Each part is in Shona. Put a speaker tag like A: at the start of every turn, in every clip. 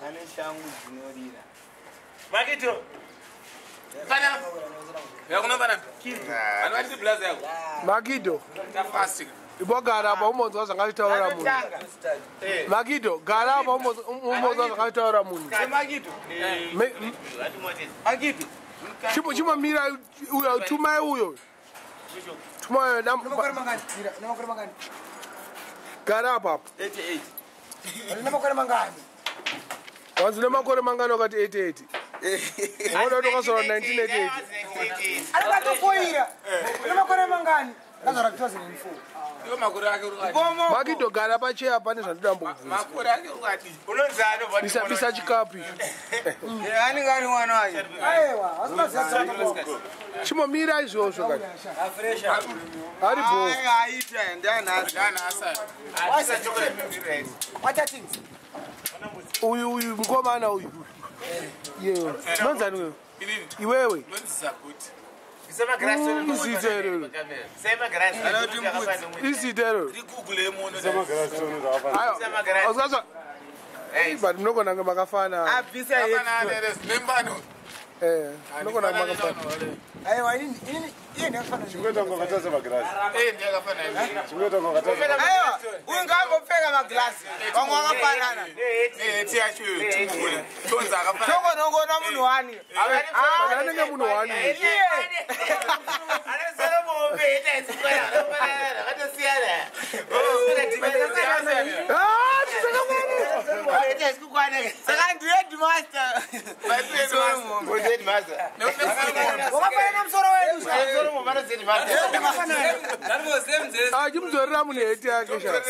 A: ane shangu dzinorira.
B: Makidho. Bana. Yakuna bana. Anwati blaze yako.
C: Makidho.
B: Fasting.
C: Ibogara apa umonzo zangataura munhu. Makidho, gara apa umonzo zangataura munhu.
A: Makidho.
B: Makidho.
C: Chimo mira uyo tuma uyo. Tuma uyo
A: Namakore mangani.
C: Gara apa?
A: 88.
D: Namakore mangani.
C: Wanzi namakore mangani wakati 88. Ngoda tokasora 1988.
D: Alakatofoira. Namakore mangani. Lazara 2004.
B: Yo makore ake urukati.
C: Makidho gara pacheya pane zvandoda mbobvunza.
B: Makore ake urukati.
A: Unonzano
C: Bisa chikapi.
A: ani ngani mwana wake.
D: Aiwa, asinaziya.
C: Chimo mira izvozvo kati.
A: Afresha.
C: Ari bo.
A: Aita ndana
B: asa.
A: Asa chocolate milk.
D: What are things?
C: Uyu mkomana uyu. Yeo. Nonzani wewe? Iwewe.
B: Nonzisa kuti.
A: Sema grass on
C: Isitero.
A: Sema grass.
C: Isitero.
B: Rigoogle mono.
A: Sema grass.
C: Ausasa. But mnogona makafana.
A: Abisa yetu.
B: Nembano.
C: Mnogona makafana.
D: Aiwa, ini ndakafana.
E: Chingweta ngokataza magrasi.
B: Ndakafana.
E: Chingweta ngokataza.
A: Aiwa, ungangopfeka maglasi. Vamwe vakafanana.
B: Tiyacho tumule. Tonza akafana.
A: Tongonongona munhu wani.
C: Anenge munhu wani.
A: Anesara mombe ita isikwaya. Akatosiyana. Saka ndiye headmaster. Headmaster.
D: Wakafana msoro wedu.
C: Chimuzorera munhu heti yake sha.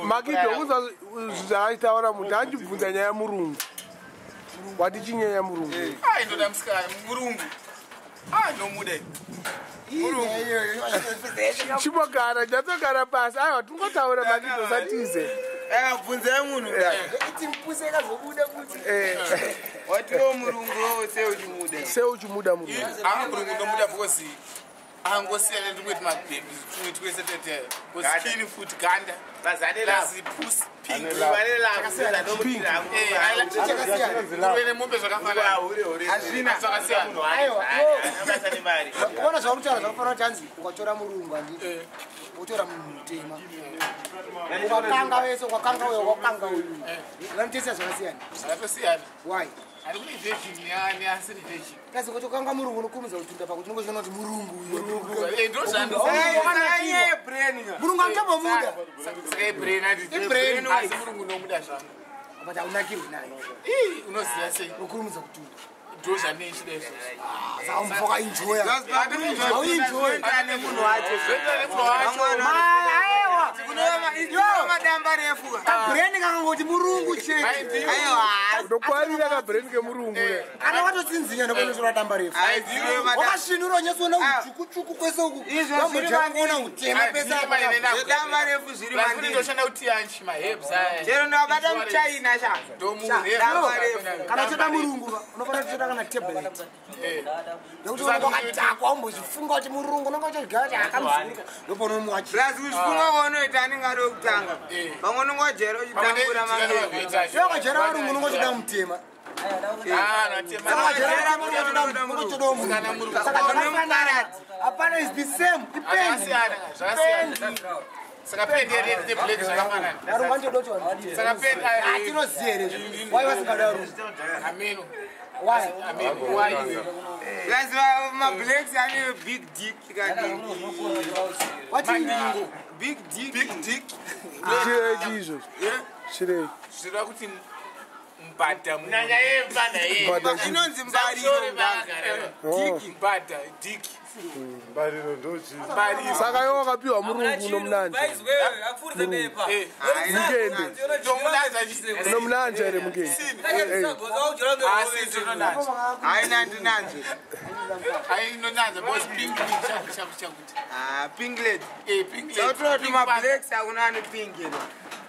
C: Makidho uzazvaitaura munhu andibvunza nyaya murungu. Wati chinyaya murungu.
B: Ndoda musikana murungu. Nomude.
C: Chimogara ndatogara pasi. Aiwa tingotaura Makidho satize.
A: Bvunzai munhu.
D: Iti mpuse kazobuda kuti.
A: Watiwo murungu seuchimuda.
C: Seuchimuda murungu.
B: Murungu ndomuda because angosiyana ndimweti mabhebhi tumwe twese tete skin foot ganda bazadela zipusi pink vanela ndomuda urwene mombe zvakafanana azvina zvakasiyana
A: aiwa akasane mari
D: Ukona zvakutaura zvakafana tanzi ukatora murungu anditi. Utora mutema. Wakanga wese wakanga uyu. Vanotesa zvakasiyana.
B: zvakasiyana
D: Why?
B: ari kune virgin yani asiri virgin
D: Kasi kuti ukanga murungu unokumidza kutunda pakuti unongoziona kuti murungu uyu.
B: ndo zvando
A: aiye brain
D: Murungu amutombomuda.
B: saka brain
D: brain
B: asi murungu nomuda zvangu
D: But haunakirwi naye.
B: unoziva sei
D: Unokurumidza kutunda.
B: ndo zvanechida izvozvo
D: Saka mfoka enjoya.
A: ane munhu wacho
D: Aiwa.
A: madamba refu
D: Kabreni kakangoti murungu chete.
A: aiwa
C: Ndokwarira kabreni kemurungu.
D: Kana watotsinzinya ndokunosora damba refu. Wakasvinura nyatsoona utsvuku kwese uku.
A: Izvo zviri
D: Kuona utema pesa
A: damba refu zviri mandiri
B: ndoshanda kuti yanchi mahebs aya
A: chero ndabata muchina sha damba refu
D: kana choda murungu unofanira kuchoda kana tablet. Ndokuti wakadhakwa umbozvifunga kuti murungu unonga uchigara kuti akamuzunguka ndopono muwachi.
A: plus uchifunga kwaunoita anenge ari wekutanga pamwe unongojera uchitambura mamwe
D: Wakajera varungu unongochoda mutema. Apana is the same. Depends.
B: Saka pendi yeti black zvakafanana.
D: Varungu vandodocho.
B: Saka pendi
D: Atinoziye rezvi. Why vasingada varungu?
B: ameno.
D: Why?
B: Why?
A: plus mablacks ane big dick kadi
D: What is
A: big dick
C: Chireki izvo. Chireki.
B: Zvira kuti mbada nyanya yembada
C: Mbada
A: inonzi mbariro
B: mbada dick
E: Mbariro ndochi.
C: Saka iwe wakapiwa murungu unomnanja. Unomnanja ere mukeni.
B: ainonanza bos pink chakuti
A: pinglet
B: pink
A: sautroti mablacks akuna ane pink iri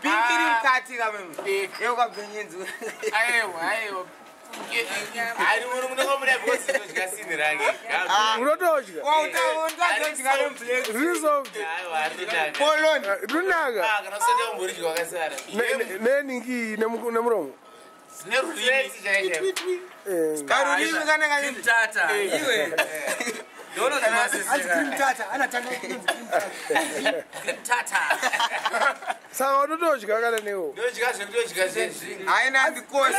A: pink iri mukati kameme yeukabvenyenzi
B: aiwa ari muri munokomuna bhosi ndodya sini rake
C: unotodya runaka
B: kana kusati umboriki wakasara
C: neningi nemuromo
B: sine rurimi
A: karurimi kanaka
F: Tata. Iwe. Dono
D: Tata, anatanga
F: Tata.
C: saka unotodya kana newo
B: ndodya zvenzi
A: haina ndikosi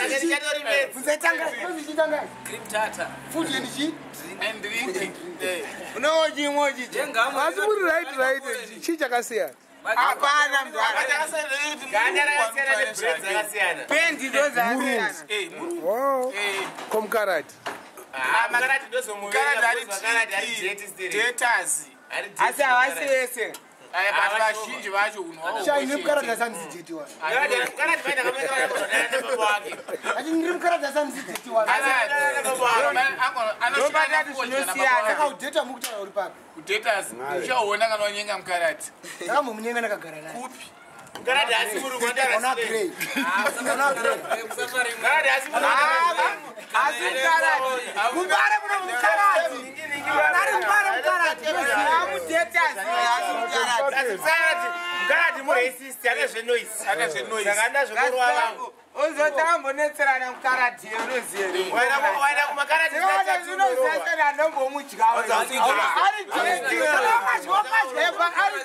D: Mzetanga, mzetanga.
F: Cream Tata.
D: Food energy.
B: and drinking
A: unoji moji
C: asi muri right chii chakasiyana
A: hapana mndu
B: ganda rakasiyana nebread dzakasiyana
A: pendi ndozasiyana
C: wow komukarati
B: makarati ndozomukarati ari
A: jetasi asi havasi vese
B: vazhinji vacho unwa
D: Shai nimkarata sanziti wa.
B: karati vaenda kameka baba wake
D: Nimkarata sanziti wa. Akaudeta mukutaura uri papa.
B: kudetas uchaona kana wanyenga mukarati
D: Ndakamumunyenga nakagara naye.
B: kupi mukarati asi muri
D: Ona grey. Ona grey.
B: karati asi muri
A: Mbare muno mukarati ari mbare mukarati amujetasi asi
B: mukarati muracist anezvenoisi zvakanda zvokurwa vangu
A: uzotambonetserana mukarati unoziva
B: waenda kumakarati
A: zvinozesera ndombomudyawo ari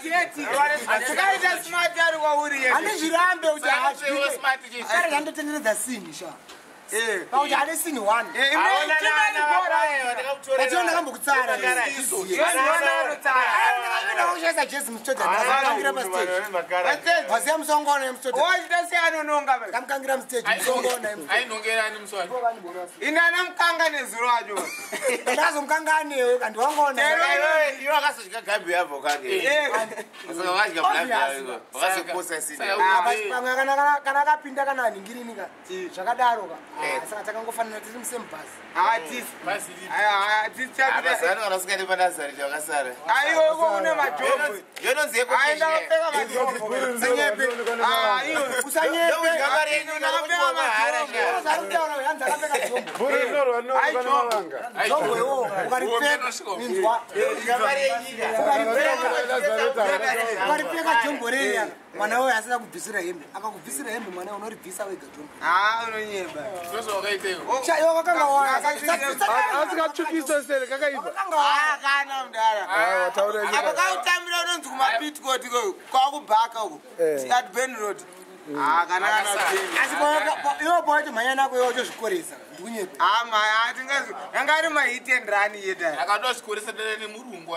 A: jeti tikaita smart ari kwauri
D: Ane zvirambe kuti
B: smart
D: ari yandotenderedza sini sha. Pauti ane sini 1. Pachiona kambokutsara. Ndakakushayisa Jesse Mutodha ndakakangira pastage. Waziya musongona yeMutodha.
A: oitasiyanononga
D: Kamkangira mustage musongona yeMutodha.
B: ainongerani muswati
A: inana mukanga nezuro wacho
D: Ndazomkanganewe kandi wangona.
B: iwe akazodya gambi yabvo kake saka wadya gambi yako wakazoposa sini
D: Pamwe kana akapinda kana aningirini ka. Zvakadaro ka. Saka takangofanira tiri musembasi.
B: abasanu kana usikati panazari chakasara
A: aiweko une majobhu
B: yononzi
A: aindakapfeka majobhu
D: ukaripfeka jombo reya mwana wewe asina kubvisira hembe akakubvisira hembe mwana unoribvisa wega jombo
A: unonyeba
C: asikatsvukisa sere kakaipa
A: kana mudara apo kautambira unonzi kumapitcourt kwakubhaka uko at ben road kana
D: asi iwo pawacho mhanya nako iwo chozvikoresa ndikunyepa
A: atingazi yanga ari mahit and run yeda
B: akadozvikoresa dare nemurungu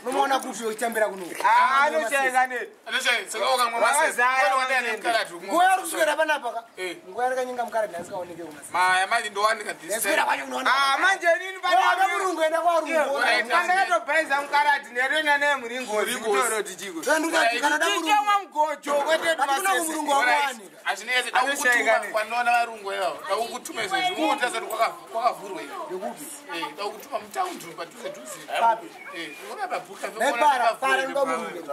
D: nomaona kuti uchitambira kuno
A: anoshayika ne
D: nguva yari kuswera panapa nguva yarikanyenga mukaradi asikaoneke kumaswera kwacho unoona
A: manje nini
D: murungu enda
A: pandakatobhaisa mukaradi nerena nemuringozitorotichiko tichemwa mugojo
D: kwateakuna kumurungu wakuwanika
B: anoshayikanoona varungu ivavo daukutuma izvezvi unotasati kwakavhurwa
D: yokupi
B: daukutuma mutaundi padhuze
D: para noda murungu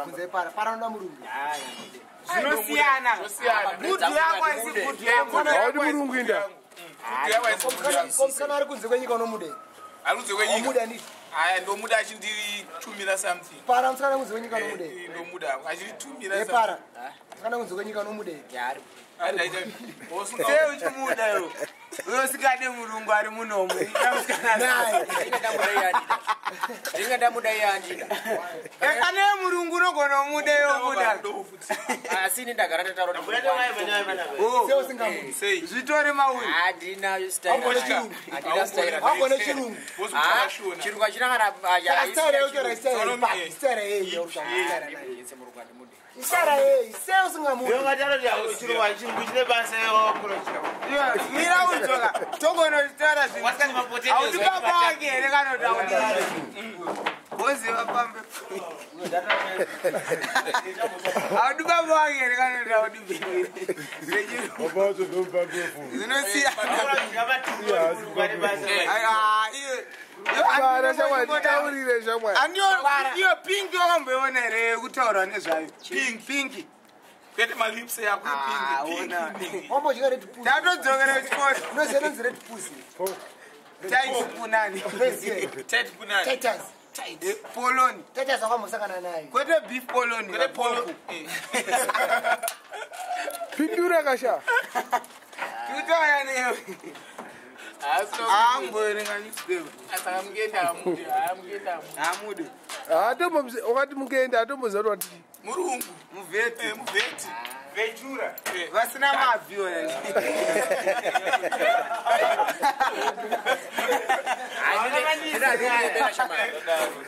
D: para noda murungu
A: zvinosiyana budhu yako aisi budhu
C: audi murungu inda
D: komukana ari kunze kwenyika unomude
B: arunze kwenyika
D: muda nditi
B: aya ndomuda achinditumira something
D: para musikana kunze kwenyika unomude
B: ndomuda achiritumira
D: para musikana kunze kwenyika unomude
A: seuchimuda yo uyosikane murungu ari munomu
F: Ndingandamuda yandida.
A: ekane murungu unogona umuda yomuda
F: Asini ndagara tataura
A: zvitori mauri
F: Adina style. Adina style.
D: wangone chirungu
F: Chirungu achina kana
D: style yochora style yeyo style yeyo seo singamude
A: mira udzoka togonozitaura zvinauti baba wake here kanotaudi oziva pambe audi baba wake here kanotaudi
C: taurire shamwari
A: iyo pingi wakamboiona here yekutaurwa nezvayo pingi
B: Kwete malips yako pink.
D: Ombo chika red pussy.
A: Tatodzokera chikoti.
D: Unozera nzi red pussy.
A: Tight punani.
B: Tight punani.
D: Titus.
A: Tight. Poloni.
D: Titus akamosangana naye.
A: Kwete beef poloni.
B: Kwete polo.
C: Pindura kasha.
A: Tutoya newe. Ambori nganyisdeba.
B: Asamgenda amgenda.
A: Amude.
C: Atombo wakati mungenda atombo zarwa ndi.
B: Murungu.
A: Muveti.
B: Muveti. Vechura.
A: Vasina mavhi wena.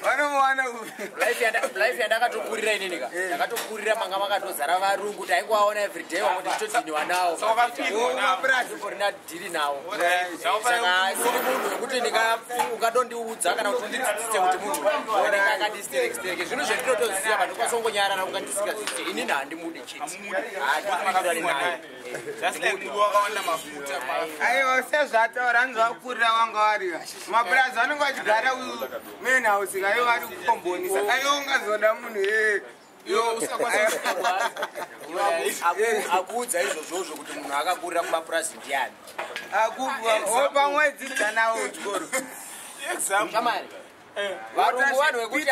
A: Vanomuwana
F: life yandakatokurira inenika ndakatokurira manga makatozara varungu taingoaona everyday wamwe tichitodhiniwa nawo porina dhiri nawo saka siri munhu wekuti ukadondiudza kana kuti undidzidzise kuti munhu oneka akandisiterekstereke zvinhu zvendinotoziva vandikosongonyarana ukandisingazvise inini handimudi chiti handikumirani nayo
A: aiwa sezvataura hanzvakurira wanga wariva maburazi vanenge vachigara menhouse kaivo vari kukombonisa aivo ungazoda munhu
F: akuudza izvozvozvo kuti munhu akakurira kumapurazi ndiani
A: pamwedzi dzanawo chikoro
F: shamari varungu vanhu vekuti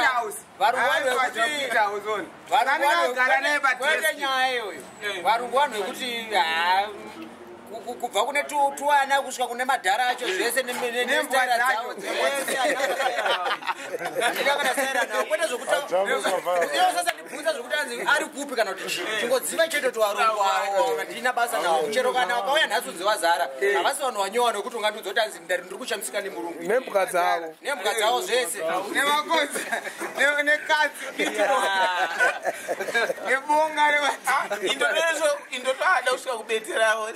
F: nyaya iyoyo varungu vanhu vekuti kubva kune tuana kusvika kune madhara acho zvese nestaira dzavo ndikakanasairanawo kwete zvokutiosasa ndibvunza zvokuti anzi ari kupi kana kuti tingodziva chete tovarungu avo ndina basa nawo chero kana wakauya nhasi dzewazara havasi vanhu wanyowa nokuti ungandiudzoti anzi ndiri kushamisika nemurungu
C: nembuka dzavo
F: zvese
A: nemakodzi nekadzi nebonga
B: indotoada kusvika kubeterawo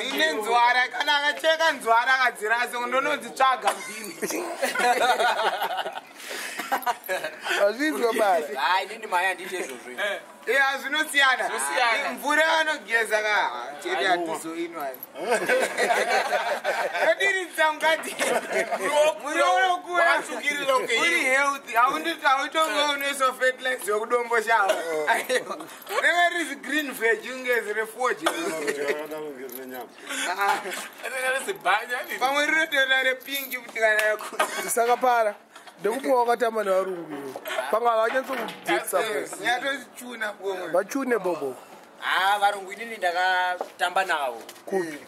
A: ine nzwara kana akacheka nzwara akadzirase ndonondzitsvaga mbini
C: azvinzwa bari
F: inini mai handiti izvozvo
A: zvinosiyana mvura anogeza ka cheri hatizoinwa rodiridza mukati uri healthy hautonge unoiswa fertilizer yokudombo shavo reve risi green veg ungezi refoji pamwe rinotoda repingi kuti kana yakuna
C: tisakapara ndekupuwa wakatamba nevarungu panga vanyatsokudzitsa
A: nyatochuna pomwe
C: vachune bobo
F: varungu inini ndakatamba navo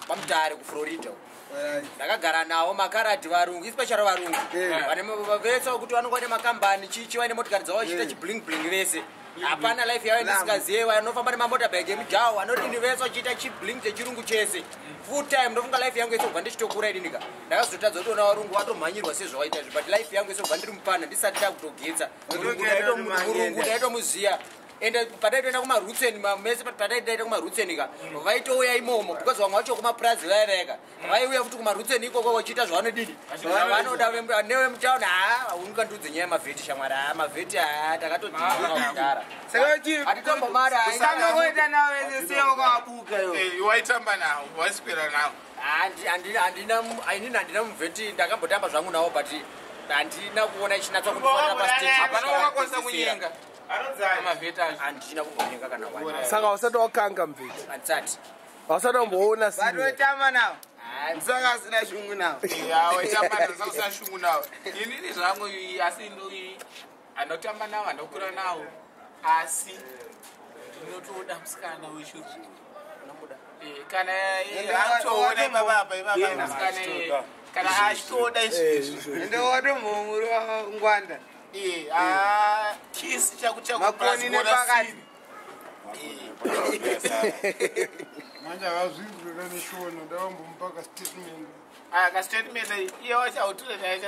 F: pamutare kuflorida ndakagara navo makaradhi varungu ispecial varungu vese kuti vanonga vane makambani chichi vaine motikari dzavo vachiita chibling vese hapana life yavo ndisingazive vanofamba nemamotabhagi emujaho vanodini vese vachiita chibling chechirungu chese full time ndofunga life yangu yese kubva ndichitokura idiniga ndakazotadza kutiona varungu vatomhanyirwa sezvavaita izvi but life yangu yese kubva ndiri mupana ndisati takutogetsa murungu ndaitomuziya ende pataitoenda kumarutseni mese pataitoenda kumarutseni ka vaitouya imomo because vamwe vacho kumapurazi vaiveka vaiuya futi kumarutseni ikoko vachiita zvavanodini vanoda nevemutauni ungandiudze nyaya yemavheti shamwari mavheti takatodhia kudhara
A: sakaoita nawo ese sewakawabuka
B: waitamba nawo waiswera nawo
F: inini handina muvheti ndakambotamba zvangu nawo but handina kuona ichinatsa kundifanira
B: pastage
F: handina kumbonyenga kana
C: saka wasati wakanga mvheti
F: handisati
C: wasati wamboona
A: vatotamba nawo saka asina shungu nawo
B: waitamba shungu nawo inini zvangu asi anotamba nawo andokura nawo asi ndinotoda musikana wechirungu kana atoona ipapapa kana achitoda izvizvo
A: ndowatomhomuri wangwanda
B: kisi
A: makoni nepakati
E: manje akazvindurira neshona ndavambomupaka statement
B: kastatement iye wachautura naye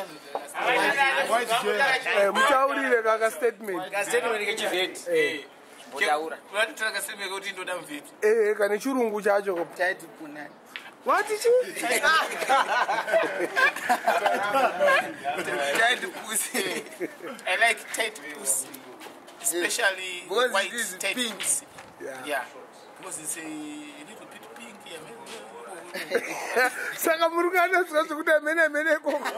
C: mutaurire kakastatement
F: kechivheti mbotaura
B: vatotara kastatement kuti ndoda muvheti
C: kane chirungu chacho
A: chaiti punani
C: wati chi
A: tight pussy
B: I like tight pussy especially white tight pussy yeah because it's a little bit pink
C: saka murukana zvekuti amene koko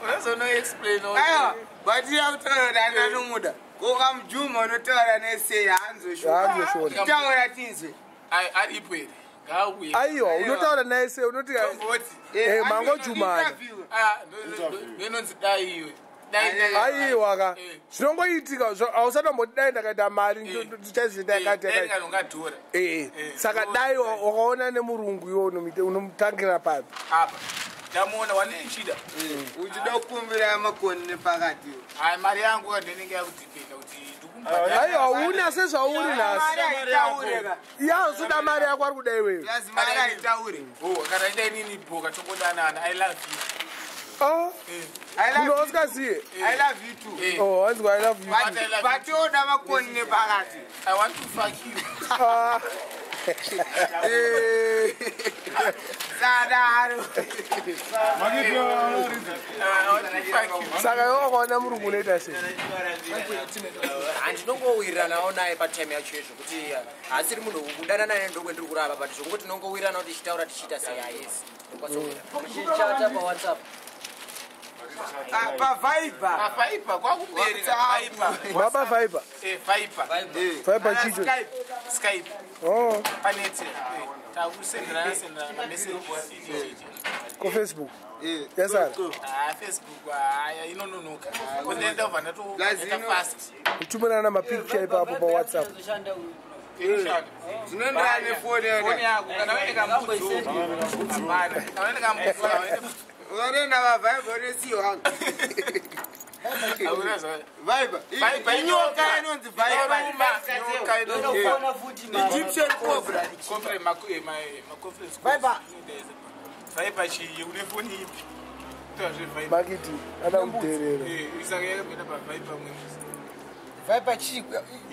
B: unazono explain
A: aiwa but yautaura kuti andanomuda Koka mjuma unotaura nesei hanzoshona. Taura tizwe.
B: Aripo ere. Ngauye.
C: Aiwa, unotaura naye sei unoti mango Jumani.
B: Ndinonzi dai iwe.
C: Aiwa ka. Zvinongoitika ausatombo dai ndakaita mari ndichazita yakati. Saka dai wakaona nemurungu iwo unomutangira papi.
B: Apa. Ndamuona wane chida.
A: Uchida kukumbira makoni nepakati.
B: Hai mari yangu ndinenge yakutipika kuti
C: aiwa una sezvauri nhasi. Ya usuda mari yako ari kudai wewe.
A: Yazi mari aitaure.
B: Kana ida inini bhoka tongodanana. I love you.
C: Oh.
A: I love
C: you.
A: I love you too.
C: Oh, I love you.
A: But you da makoni nepakati.
B: I want to fuck you.
C: Saka yokona murungu unoita sei?
F: Handinongowirira nawo naye patime yacho izvo kuti hasiri munhu kudana naye ndokwendiri kurava but zvongo tinongowirira nawo tichitaura tichiita sei ayesi tichata pawhatsapp
B: Viber kwakumberi
C: Baba Viber. Viber chicho.
B: Skype.
C: Oh.
B: Panete. Takusendera message.
C: Ko Facebook. Yes sir.
B: Facebook inononoka. Kunenda vana to fast.
C: Utumana na mapicture ipapo pa WhatsApp.
A: Zinoenda nefoni
B: yako kana wewe kama mtu. Kana kama mtu.
A: Unaenda vavibe resiyo hangu. Viber. Inyoka inonzi Viber. Egyptian cobra.
B: Compre ma conference. Viber chi unefoni ipi.
C: Makiti ana mterero.
B: Isaka yakapenda pa Viber mwenzi.
D: Viber chi.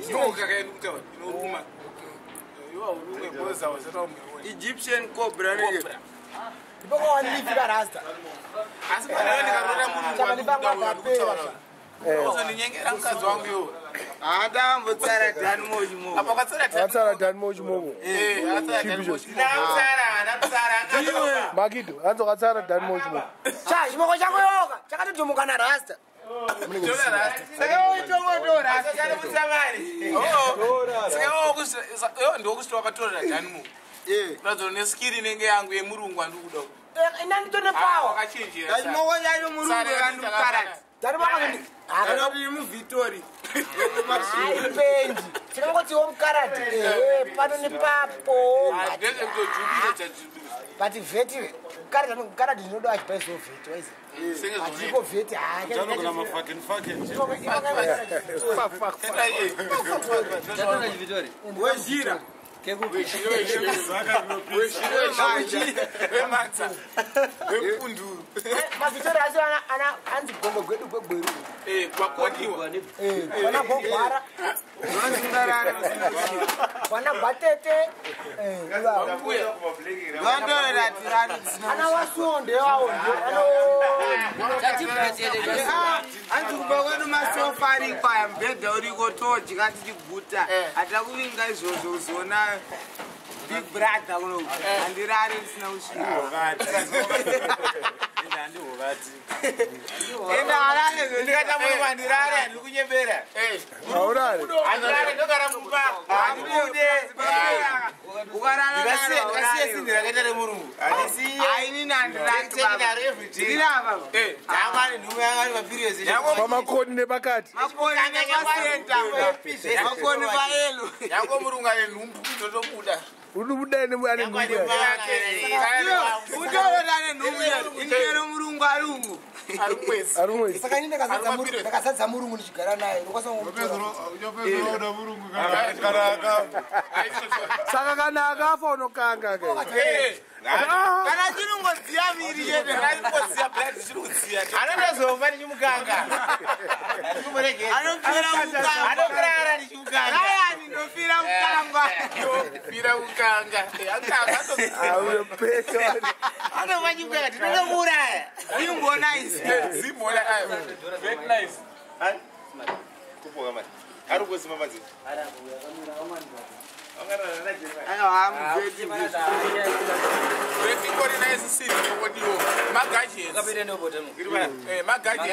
B: Inyoka kaenda kutawa. Inoruma. Yo urume boza wazata umeona.
A: Egyptian cobra nige.
D: Iboko wanifika rasta.
B: Asipana wewe nikaroda mungu. Uzoninyengera mukadzi wangu yo.
A: Ndambotsara Danmore Crew.
B: Apa katsara
C: Danmore Crew.
B: Atsara Danmore Crew. Ndatsara.
C: Makidho, hanzo katsara Danmore Crew.
D: Cha, chimoko chako yoka. Chakatotomuka na rasta.
B: Ndokusitwa katorera Danmore. Neskiri nenge yangu yemurungu andikuda.
D: Inanditone power.
B: Akachinjira.
A: Chimoko chayo murungu kandukarati.
D: Dari
A: muVictoria.
D: Aipendi. Chinongoti womukarati. Pano nepapo. But veti karati zvinoda achipaizvo veti waizi. Atiko veti
E: Chanogona mafucking.
A: Wedzera.
D: Mavhitori asi anzi gombo gwedu gwegweru.
B: Kwakodiwa.
D: Wana gogwara. Wana gbatete. Ana wasonde wawo.
A: Anzi kuba kwedu masofa ariko aya mbedha uriko todya tichiguta. Hatakuvinga izvozvo uzona Big Brother kuno. Handirari risina kusvika. Enda Harare
B: Ndikata muri mandirare ndikunyembera.
C: Aurare.
B: Andirare ndogara mumba. Andibude. Ndikasiya sindira kaita remurungu.
A: Aini nandirari
B: Ndikatengera everything.
A: Ndirava.
B: Tamani nhume yanga ari mapirizi.
C: Pamakoni nepakati.
A: Makoni nepasenta. Makoni paelo.
B: Yango murungu ane nhumbu kutotobuda.
C: Unobuda ane nhumbu.
A: Utoona ane nhumbu. Indero murungu arungu.
C: Arumwezi.
D: Saka ini ndakazadza murungu ndichigara naye.
C: Saka kana akafa unokanga ke.
A: Kana chinongodziya miri yedu.
B: Anongoziya blood chirudziya. Anondozomba ndichimukanga. Anokrara ndichimukanga.
A: Ayani ndofira mukanga.
B: Fira mukanga.
C: Auyo peto.
B: Anova chimukanga tinonomuraya.
A: Zimbo nice.
B: Zimbo very nice. Kupoka mali. Ari kusima mazi.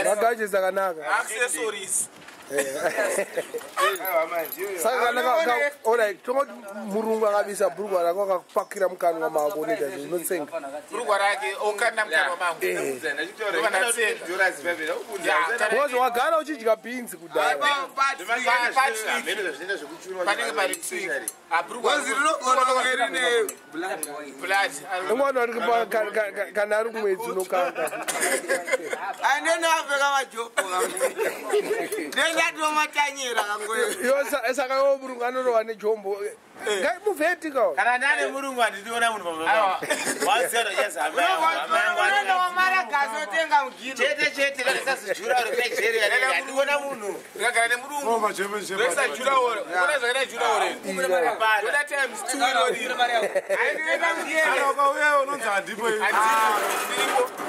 C: Magaji zakanaka.
B: Accessories.
C: Saka kana alright tongoti murungu akabisa bhurugwa rako akapakira mukanwa mako nita zvinotsenga
B: bhurugwa rake okanda mukanwa mangu
C: bozi wagara uchidya beans kudhaya
B: panenge pari tsika
C: imwana uri kana ari kumwedzi unokanga
A: andenoapfeka majopo ndendatomatanyira
C: saka iwo murungu anorova nejombo muvheti kao
G: kana ndane murungu handidiona munhu
A: pamaragazi otenga mugiro
G: chete ndisazijura uri kunigeria handiona munhu
B: ndikagara nemurungu ndosajuraore ona zvakaita juraore oda times
E: 2 unonzi handipo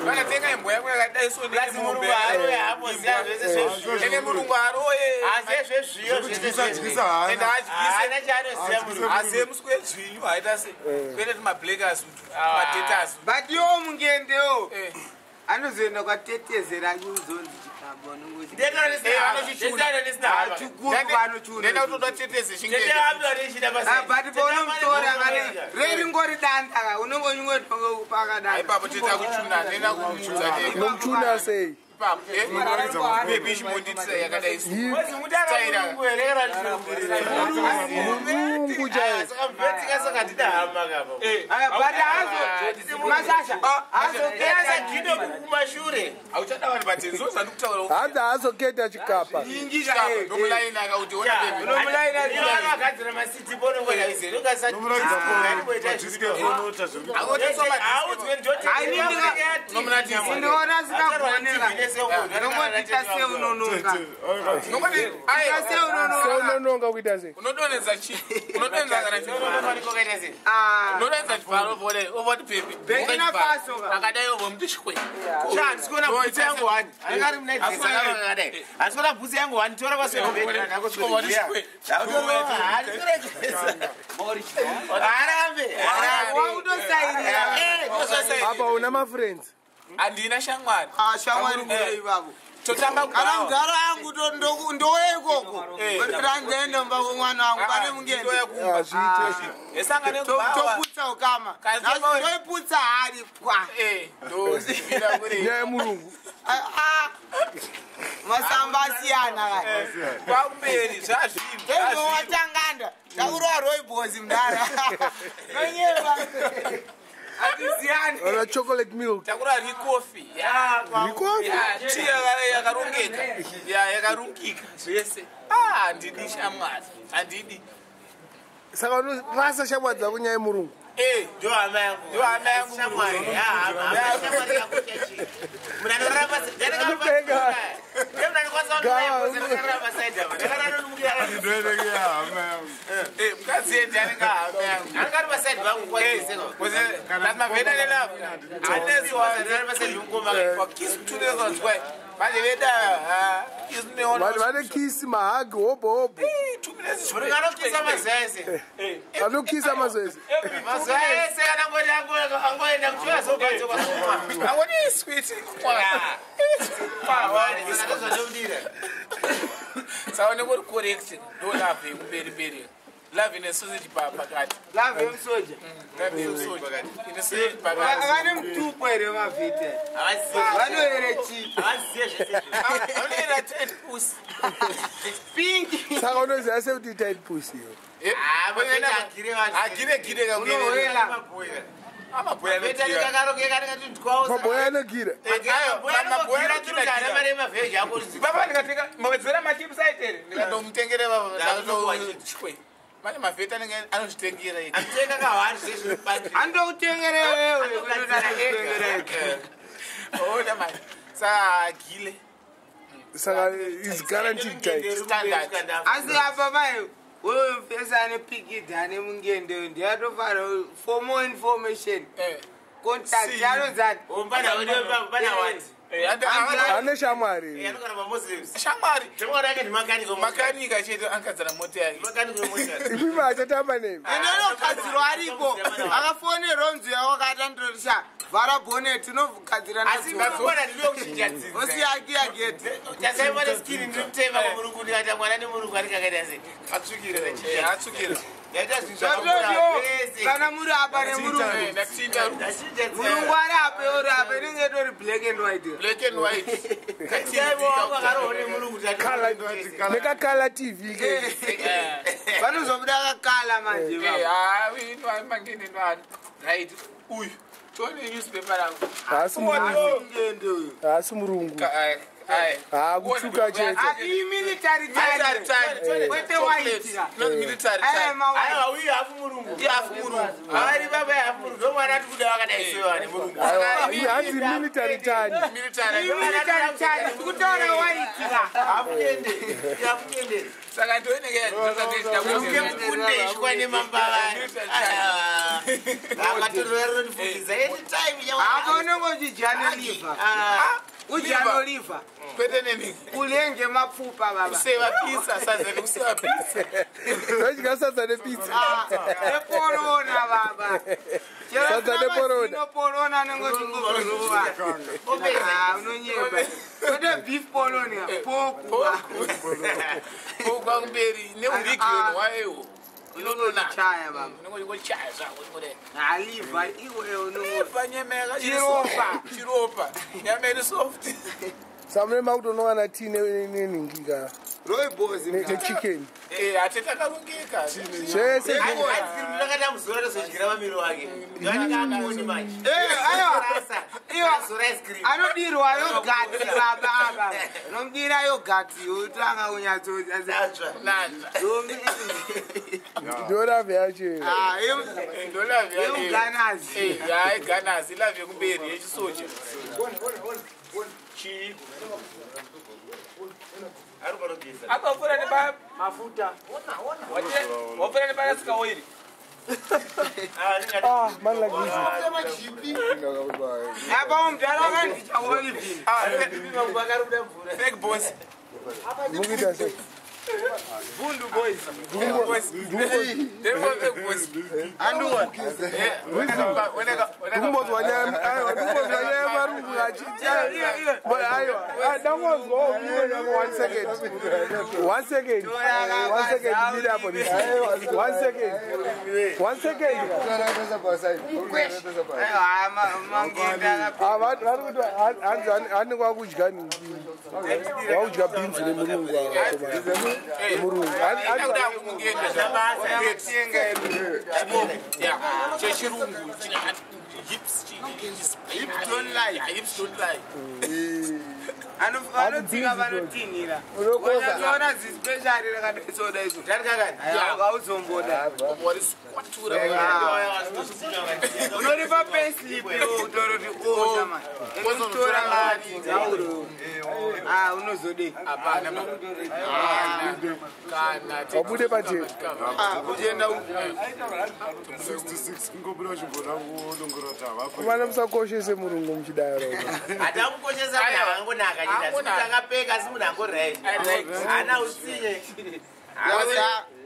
B: vakatenga imbwa yangu yakadaisonmurungu aroye asi emuswe dzvinyu haita se kuende timablackers matetas
A: but iwo mungendewo anozoenda kwatetezera uzonzi
B: ndenda kutoda teteze
A: but paunomutora reringori danda unongonyungwepakadaipapo
B: teta kuchuna ndenda kumudza
C: nomuchuna sei
B: bebi chimonditisa yakadai
C: murungu chai
B: auchada vanhu vatenzi zandikutaura
C: hanzi haazoketa chikapa
B: nomulaina akauti
A: ndinoona sikagonera nongotita seunononga
C: seunononga kuita sei
B: unodonedza chii unodonedza kana unodonedza chivaro ovoti pepi
A: Burkina Faso
B: akadai ovomuti chikwe
G: handisikuona bvudzi yangu wani angari munaakadai handisikuona bvudzi yangu wani tora kwasearambe
A: wautosairira
C: apa una mafriends
B: handina shamwari
A: shamwari ivavo
B: totamba
A: kana mudhara angu ndoweikoko randienda mumba kwemwana wangu pane mungendo toputsa ukama ndoiputsa hari pwa
C: nyaya yemurungu
A: masamba asiyana
B: kwakumberi
A: zvazvimwatanganda takurova roibhozi mudhara nonyeva
C: ona chocolate milk
B: takura rikofi ti yakarongeka yakarungika zvese handidi shamwari handidi
C: saka unorasa shamwari dzako nyaya yemurungu
G: ndio hama yangu shamwari
B: mukadzi yendi anenge hama yangu
G: angari pasaidi vangu
B: kwaisemavedanelaakisitunezanzwai manje veda
C: vane kisi mahagi hobho hobho
G: anokisa mazese
C: anokisa mazese
G: mazese anangoti angoenda
B: kuchivazobaangoniiswiti saka nengori correct ndo lave yekumberi mberi lave nesausage pakati
A: lave yemusoja vane mutupo here mavhite vanohere chii
B: vanoera tit pusi
A: pingi
C: saka unoziva sekuti tit pusi iyo
B: agiregire
A: unohwela
C: maboya anogire
B: baba ndikatenga mawedzera machips aitere ndikandomutengere chikwe mane mavheti anenge anozvitengera
A: andoutengereona
B: mani saka agile
C: saka is guaranteed tit
A: asi apa mai wewe mfesa anepikidhi ane mungende ndiyatofara for more information contact anozati
C: ane shamwari
B: makanika chete ankadzana mota yake
C: ipima achatamba nemi
A: endonokadzirwa ariko akafonerwa mzi yako akati andorisha vara boneti unovhugadzira
G: asi vakona ndinokuchinjadzisa
A: osiyakiya gete
G: tasaimane skini ndinotema kwamurungu ndikata mwana nemurungu anikakaita sei atsvukira atsvukira yaita zvinhu
A: kana muri apa nemurungu murungu ari ape ori ape inenge itori black and white
C: nekakala tv
A: vanozobuda kakala manje
B: right uyu tone newspaper rangu
C: haasi murungu kutsvuka chete
A: military wete waitira
G: uyu hafu murungu avari baba hafu murungu ndomwana ati kuda vakadaisewane murungu
C: hanzi military tani
A: kutaura waitira
G: hafuende
B: saka ndoinenge
G: ishwa nemambavani akatororero ndifundisa anytime
A: apa unongochijyanoliva ujanoliva
B: kwete neni
A: kulenge mapfupa baba
B: kusevapisa sadza nekusevapisa
C: vadya sadza nepizza
A: neporona baba
C: sadza neporona
A: porona nengochingovorova unonyeba kwete beef polonia
B: pokwa kumberi neurigioni waewo
A: inongochaya baba
B: inongochaya zvako
A: aliva iwe
B: nyemeka chiropa nyama iri soft
C: samune makutonowana tii nenhingika nechicken
B: hatitakarongeka
C: zvese
G: ndakata muzora tozodyira mamiro wake ndanikamoni manje
A: anodirwa yogati baba aba nomdira yogati utanga unyatsoatsva
C: ndolavhe yacho
A: yeuganazi
B: ganazi ilavhe kumberi yechisoja apa ufura nepamafuta wafura neparaska oiri
C: man like this
A: apa umdala akandicha olivini
B: fake boss
C: mukita sei
A: Bundu boys.
B: cheChirungu hips don't lie
A: anodzika vanotinhira unoona zispecial rakadaisoda izvo hauzomboda unoripa payslip utoroti oama ekutora ngaatizauro unozode
C: wabude pateni
A: uchienda
C: kumana musakoshese murungu muchidaro
G: hatamukoshesa angonaka takapeka asi munhu angorit hana usinye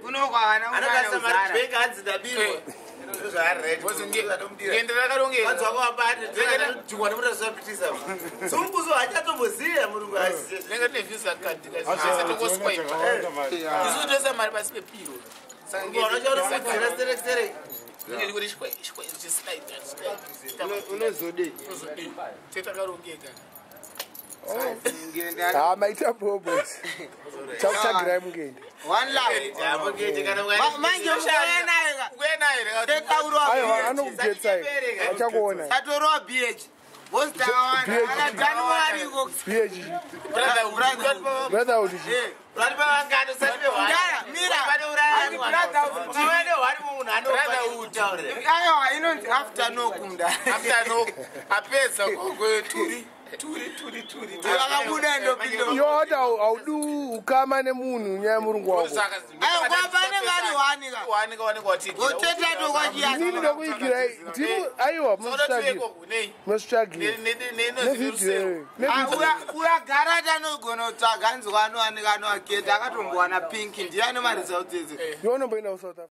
A: kunokwavanaanokasa
G: maribheka hanzi dabirwa ndezvaaraienderakarongeadzwakavabatidzwa nemutazvapitisa sumbuzo hachatombozira murungu
B: nenge tine visa kadikatongoswaipa isu toisa mari pasi pepiro
G: unochaurosakira serekisere
A: unozode
B: tetakarongeka
C: maita bobos chakuchagirai mungende aiwa anokugetsai achakuona
A: atorova bh
C: brotherhood
A: aiwa inonzi after nokumda
B: apedza kweturi
A: akabuda ndopindo
C: yota audu ukama nemunhu nyaya yemurungu wako
A: kwapanenge ari wanika
C: inini ndokuigirai ndimu aiwa munosvitsvagire nevidhiyo
A: uyagara tanogona kutsvaga nzi wanowanika anowaketa akatombowana pinki ndiye anomarizauti idzi
C: yonomboenda kusouth africa